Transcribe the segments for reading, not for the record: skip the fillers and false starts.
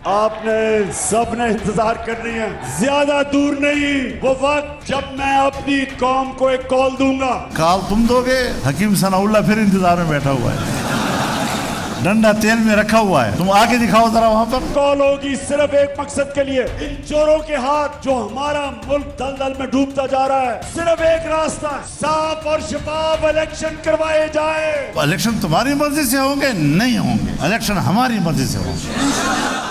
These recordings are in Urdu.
آپ نے سب نے انتظار کرنی ہے, زیادہ دور نہیں وہ وقت جب میں اپنی قوم کو ایک کال دوں گا. کال تم دو گے, حکیم ثناء اللہ پھر انتظار میں بیٹھا ہوا ہے, ڈنڈا تیل میں رکھا ہوا ہے, تم آگے دکھاؤ ذرا وہاں پر. کال ہوگی صرف ایک مقصد کے لیے, ان چوروں کے ہاتھ جو ہمارا ملک دلدل میں ڈوبتا جا رہا ہے. صرف ایک راستہ, صاف اور شفاف الیکشن کروائے جائے. الیکشن تمہاری مرضی سے ہوں گے؟ نہیں ہوں گے, الیکشن ہماری مرضی سے ہوں گے.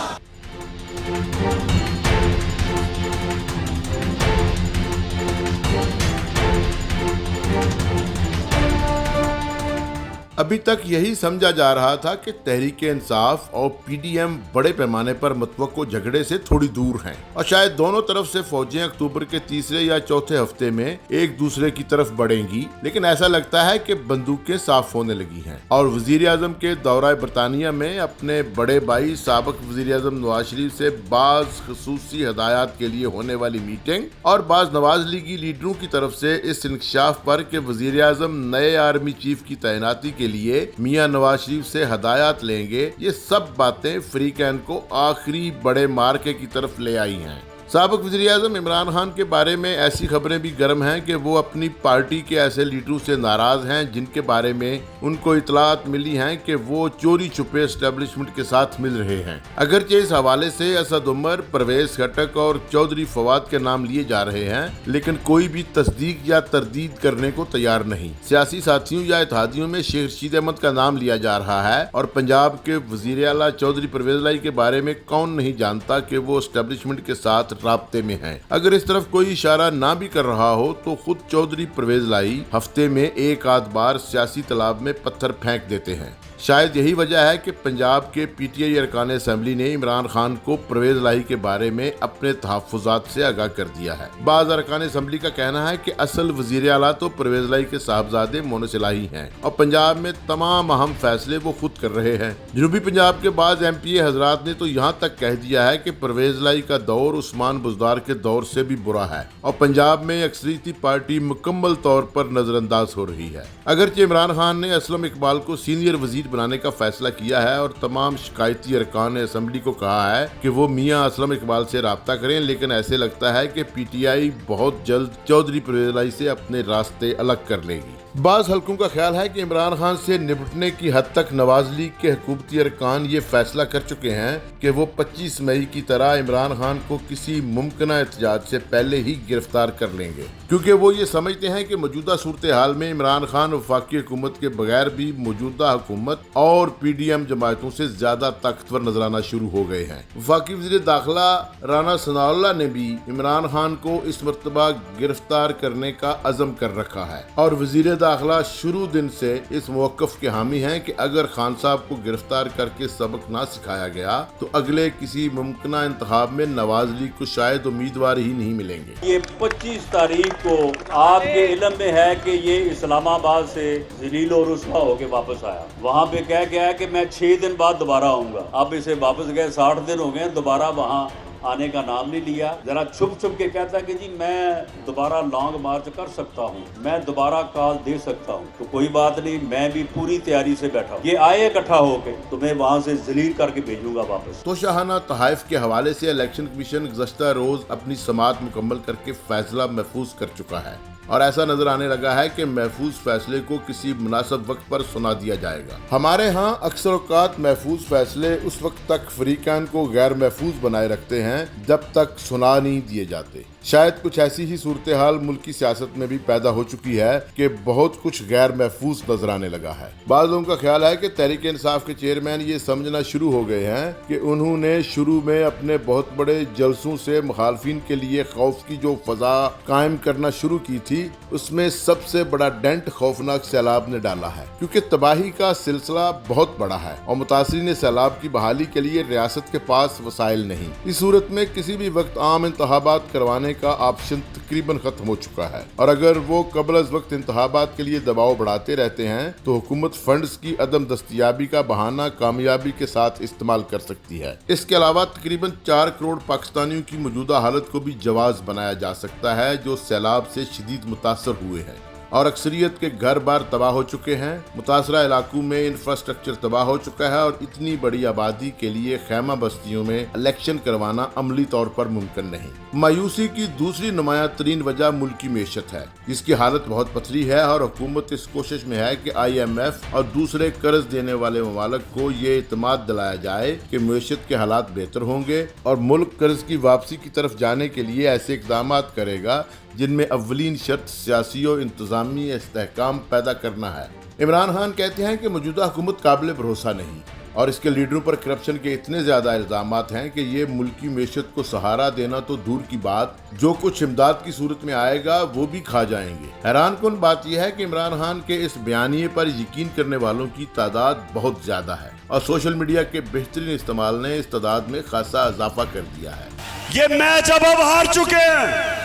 ابھی تک یہی سمجھا جا رہا تھا کہ تحریک انصاف اور پی ڈی ایم بڑے پیمانے پر متوقع جھگڑے سے تھوڑی دور ہیں اور شاید دونوں طرف سے فوجیں اکتوبر کے تیسرے یا چوتھے ہفتے میں ایک دوسرے کی طرف بڑھیں گی, لیکن ایسا لگتا ہے کہ بندوقیں صاف ہونے لگی ہیں اور وزیر اعظم کے دورہ برطانیہ میں اپنے بڑے بھائی سابق وزیر اعظم نواز شریف سے بعض خصوصی ہدایات کے لیے ہونے والی میٹنگ اور بعض نواز لیگی لیڈروں کی طرف سے اس انکشاف پر کہ وزیر اعظم نئے آرمی چیف کی تعیناتی کے لیے میاں نواز شریف سے ہدایات لیں گے, یہ سب باتیں فریقین کو آخری بڑے مارکے کی طرف لے آئی ہیں. سابق وزیر اعظم عمران خان کے بارے میں ایسی خبریں بھی گرم ہیں کہ وہ اپنی پارٹی کے ایسے لیڈروں سے ناراض ہیں جن کے بارے میں ان کو اطلاعات ملی ہیں کہ وہ چوری چھپے اسٹیبلشمنٹ کے ساتھ مل رہے ہیں. اگرچہ اس حوالے سے اسد عمر, پرویز خٹک اور چودھری فواد کے نام لیے جا رہے ہیں, لیکن کوئی بھی تصدیق یا تردید کرنے کو تیار نہیں. سیاسی ساتھیوں یا اتحادیوں میں شیخ رشید احمد کا نام لیا جا رہا ہے اور پنجاب کے وزیر اعلیٰ چودھری پرویز لائی کے بارے میں کون نہیں جانتا کہ وہ اسٹیبلشمنٹ کے ساتھ رابطے میں ہیں. اگر اس طرف کوئی اشارہ نہ بھی کر رہا ہو تو خود چودھری پرویز لائی ہفتے میں ایک آدھ بار سیاسی تالاب میں پتھر پھینک دیتے ہیں. شاید یہی وجہ ہے کہ پنجاب کے پی ٹی آئی ارکان اسمبلی نے عمران خان کو پرویز لائی کے بارے میں اپنے تحفظات سے آگاہ کر دیا ہے. بعض ارکان اسمبلی کا کہنا ہے کہ اصل وزیر اعلیٰ تو پرویز لائی کے صاحبزادے مونس الہی ہیں اور پنجاب میں تمام اہم فیصلے وہ خود کر رہے ہیں. جنوبی پنجاب کے بعض ایم پی اے حضرات نے تو یہاں تک کہہ دیا ہے کہ پرویز لائی کا دور عثمان بزدار کے دور سے بھی برا ہے اور پنجاب میں اکثریتی پارٹی مکمل طور پر نظر انداز ہو رہی ہے. اگرچہ عمران خان نے اسلم اقبال کو سینئر وزیر بنانے کا فیصلہ کیا ہے اور تمام شکایتی ارکان اسمبلی کو کہا ہے کہ وہ میاں اسلم اقبال سے رابطہ کریں, لیکن ایسے لگتا ہے کہ پی ٹی آئی بہت جلد چودھری پرویز لائی سے اپنے راستے الگ کر لے گی. بعض حلقوں کا خیال ہے کہ عمران خان سے نمٹنے کی حد تک نواز لیگ کے حکومتی ارکان یہ فیصلہ کر چکے ہیں کہ وہ 25 مئی کی طرح عمران خان کو کسی ممکنہ احتجاج سے پہلے ہی گرفتار کر لیں گے, کیونکہ وہ یہ سمجھتے ہیں کہ موجودہ صورتحال میں عمران خان وفاقی حکومت کے بغیر بھی موجودہ حکومت اور پی ڈی ایم جماعتوں سے زیادہ طاقتور نظر آنا شروع ہو گئے ہیں. وفاقی وزیر داخلہ رانا ثناء اللہ نے بھی عمران خان کو اس مرتبہ گرفتار کرنے کا عزم کر رکھا ہے اور وزیر داخلہ شروع دن سے اس موقف کے حامی ہیں کہ اگر خان صاحب کو گرفتار کر کے سبق نہ سکھایا گیا تو اگلے کسی ممکنہ انتخاب میں نواز لیگ کو شاید امیدوار ہی نہیں ملیں گے. یہ 25 تاریخ کو آپ کے علم میں ہے کہ یہ اسلام آباد سے ذلیل و رسوا ہو کے واپس آیا, وہاں پہ کہہ گیا کہ میں 6 دن بعد دوبارہ آؤں گا. اب اسے واپس گئے 60 دن ہو گئے, دوبارہ وہاں آنے کا نام نہیں لیا. ذرا چھپ چھپ کے کہتا ہے کہ جی میں دوبارہ لانگ مارچ کر سکتا ہوں, میں دوبارہ کال دے سکتا ہوں. تو کوئی بات نہیں, میں بھی پوری تیاری سے بیٹھا ہوں. یہ آئے اکٹھا ہو کے تو میں وہاں سے ذلیل کر کے بھیجوں گا واپس. تو شاہانہ تحائف کے حوالے سے الیکشن کمیشن گزشتہ روز اپنی سماعت مکمل کر کے فیصلہ محفوظ کر چکا ہے اور ایسا نظر آنے لگا ہے کہ محفوظ فیصلے کو کسی مناسب وقت پر سنا دیا جائے گا. ہمارے ہاں اکثر اوقات محفوظ فیصلے اس وقت تک فریقین کو غیر محفوظ بنائے رکھتے ہیں جب تک سنا نہیں دیے جاتے. شاید کچھ ایسی ہی صورتحال ملکی سیاست میں بھی پیدا ہو چکی ہے کہ بہت کچھ غیر محفوظ نظر آنے لگا ہے. بعض لوگوں کا خیال ہے کہ تحریک انصاف کے چیئرمین یہ سمجھنا شروع ہو گئے ہیں کہ انہوں نے شروع میں اپنے بہت بڑے جلسوں سے مخالفین کے لیے خوف کی جو فضا قائم کرنا شروع کی تھی, اس میں سب سے بڑا ڈینٹ خوفناک سیلاب نے ڈالا ہے, کیونکہ تباہی کا سلسلہ بہت بڑا ہے اور متاثرین سیلاب کی بحالی کے لیے ریاست کے پاس وسائل نہیں. اس صورت میں کسی بھی وقت عام انتخابات کروانے کا آپشن تقریباً ختم ہو چکا ہے اور اگر وہ قبل از وقت انتخابات کے لیے دباؤ بڑھاتے رہتے ہیں تو حکومت فنڈز کی عدم دستیابی کا بہانہ کامیابی کے ساتھ استعمال کر سکتی ہے. اس کے علاوہ تقریباً 4 کروڑ پاکستانیوں کی موجودہ حالت کو بھی جواز بنایا جا سکتا ہے جو سیلاب سے شدید متاثر ہوئے ہیں اور اکثریت کے گھر بار تباہ ہو چکے ہیں۔ متاثرہ علاقوں میں انفراسٹرکچر تباہ ہو چکا ہے اور اتنی بڑی آبادی کے لیے خیمہ بستیوں میں الیکشن کروانا عملی طور پر ممکن نہیں۔ مایوسی کی دوسری نمایاں ترین وجہ ملکی معیشت ہے، جس کی حالت بہت پتھری ہے اور حکومت اس کوشش میں ہے کہ IMF اور دوسرے قرض دینے والے ممالک کو یہ اعتماد دلایا جائے کہ معیشت کے حالات بہتر ہوں گے اور ملک قرض کی واپسی کی طرف جانے کے لیے ایسے اقدامات کرے گا جن میں اولین شرط سیاسی و انتظامی استحکام پیدا کرنا ہے۔ عمران خان کہتے ہیں کہ موجودہ حکومت قابل بھروسہ نہیں اور اس کے لیڈروں پر کرپشن کے اتنے زیادہ الزامات ہیں کہ یہ ملکی معیشت کو سہارا دینا تو دور کی بات، جو کچھ امداد کی صورت میں آئے گا وہ بھی کھا جائیں گے۔ حیران کن بات یہ ہے کہ عمران خان کے اس بیانیے پر یقین کرنے والوں کی تعداد بہت زیادہ ہے اور سوشل میڈیا کے بہترین استعمال نے اس تعداد میں خاصا اضافہ کر دیا ہے۔ یہ میچ اب ہار چکے ہیں۔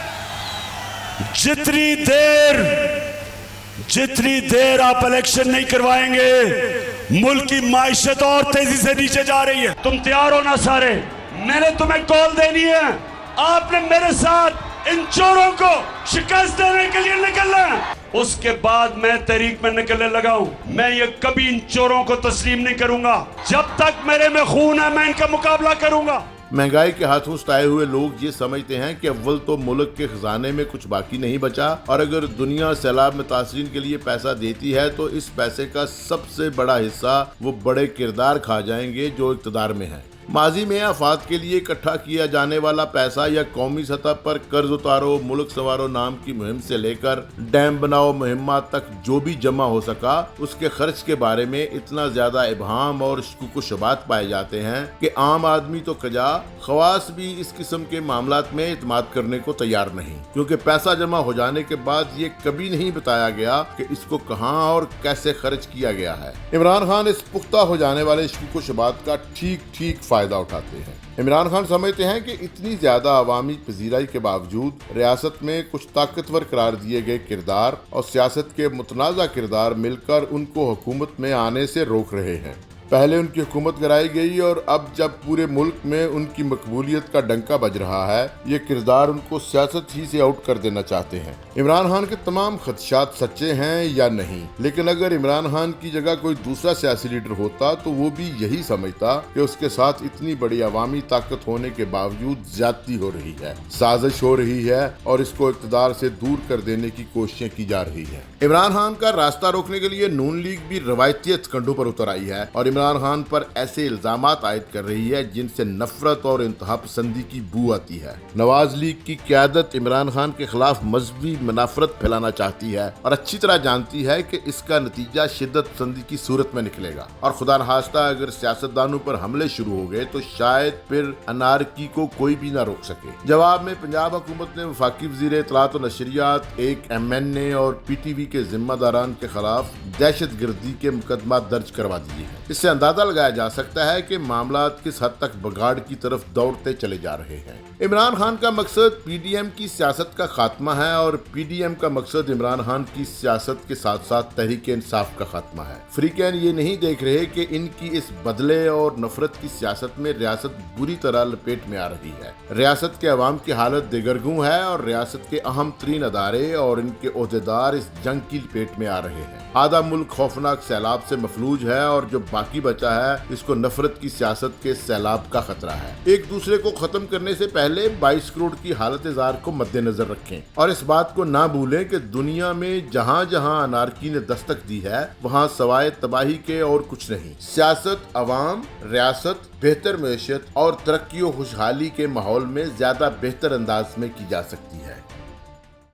جتنی دیر آپ الیکشن نہیں کروائیں گے، ملک کی معیشت اور تیزی سے نیچے جا رہی ہے۔ تم تیار ہونا سارے، میں نے تمہیں کال دینی ہے، آپ نے میرے ساتھ ان چوروں کو شکست دینے کے لیے نکلنا ہے۔ اس کے بعد میں تحریک میں نکلنے لگا ہوں۔ میں یہ کبھی ان چوروں کو تسلیم نہیں کروں گا، جب تک میرے میں خون ہے میں ان کا مقابلہ کروں گا۔ مہنگائی کے ہاتھوں ستائے ہوئے لوگ یہ سمجھتے ہیں کہ اول تو ملک کے خزانے میں کچھ باقی نہیں بچا اور اگر دنیا سیلاب متاثرین کے لیے پیسہ دیتی ہے تو اس پیسے کا سب سے بڑا حصہ وہ بڑے کردار کھا جائیں گے جو اقتدار میں ہیں۔ ماضی میں آفات کے لیے اکٹھا کیا جانے والا پیسہ یا قومی سطح پر قرض اتارو ملک سنوارو نام کی مہم سے لے کر ڈیم بناؤ مہمات تک جو بھی جمع ہو سکا، اس کے خرچ کے بارے میں اتنا زیادہ ابہام اور شکوک و شبہات پائے جاتے ہیں کہ عام آدمی تو کجا خواص بھی اس قسم کے معاملات میں اعتماد کرنے کو تیار نہیں، کیونکہ پیسہ جمع ہو جانے کے بعد یہ کبھی نہیں بتایا گیا کہ اس کو کہاں اور کیسے خرچ کیا گیا ہے۔ عمران خان اس پختہ ہو جانے والے شکوک و شبہات کا ٹھیک فائدہ اٹھاتے ہیں۔ عمران خان سمجھتے ہیں کہ اتنی زیادہ عوامی پذیرائی کے باوجود ریاست میں کچھ طاقتور قرار دیے گئے کردار اور سیاست کے متنازع کردار مل کر ان کو حکومت میں آنے سے روک رہے ہیں۔ پہلے ان کی حکومت گرائی گئی اور اب جب پورے ملک میں ان کی مقبولیت کا ڈنکا بج رہا ہے، یہ کردار ان کو سیاست ہی سے آؤٹ کر دینا چاہتے ہیں۔ عمران خان کے تمام خدشات سچے ہیں یا نہیں، لیکن اگر عمران خان کی جگہ کوئی دوسرا سیاسی لیڈر ہوتا تو وہ بھی یہی سمجھتا کہ اس کے ساتھ اتنی بڑی عوامی طاقت ہونے کے باوجود زیادتی ہو رہی ہے، سازش ہو رہی ہے اور اس کو اقتدار سے دور کر دینے کی کوششیں کی جا رہی ہیں۔ عمران خان کا راستہ روکنے کے لیے نون لیگ بھی روایتیت کنڈوں پر اتر آئی ہے اور عمران خان پر ایسے الزامات عائد کر رہی ہے جن سے نفرت اور انتہا پسندی کی بو آتی ہے۔ نواز لیگ کی قیادت عمران خان کے خلاف مذہبی منافرت پھیلانا چاہتی ہے اور اچھی طرح جانتی ہے کہ اس کا نتیجہ شدت پسندی کی صورت میں نکلے گا اور خدا نخواستہ اگر سیاستدانوں پر حملے شروع ہو گئے تو شاید پھر انارکی کو کوئی بھی نہ روک سکے۔ جواب میں پنجاب حکومت نے وفاقی وزیر اطلاعات و نشریات، ایک MNA اور PTV کے ذمہ داران کے خلاف دہشت گردی کے مقدمات درج کروا دیے ہیں۔ اس سے اندازہ لگایا جا سکتا ہے کہ معاملات کس حد تک بگاڑ کی طرف دوڑتے چلے جا رہے ہیں۔ عمران خان کا مقصد PDM کی سیاست کا خاتمہ ہے اور PDM کا مقصد عمران خان کی سیاست کے ساتھ ساتھ تحریک انصاف کا خاتمہ ہے۔ فریقین یہ نہیں دیکھ رہے کہ ان کی اس بدلے اور نفرت کی سیاست میں ریاست بری طرح لپیٹ میں آ رہی ہے۔ ریاست کے عوام کی حالت دگرگوں ہے اور ریاست کے اہم ترین ادارے اور ان کے عہدیدار اس جنگ کی لپیٹ میں آ رہے ہیں۔ آدھا ملک خوفناک سیلاب سے مفلوج ہے اور جو باقی بچا ہے اس کو نفرت کی سیاست کے سیلاب کا خطرہ ہے۔ ایک دوسرے کو ختم کرنے سے پہلے 22 کروڑ کی حالت زار کو مد نظر رکھیں اور اس بات کو نہ بھولیں کہ دنیا میں جہاں جہاں انارکی نے دستک دی ہے وہاں سوائے تباہی کے اور کچھ نہیں۔ سیاست، عوام، ریاست، بہتر معیشت اور ترقی و خوشحالی کے ماحول میں زیادہ بہتر انداز میں کی جا سکتی ہے۔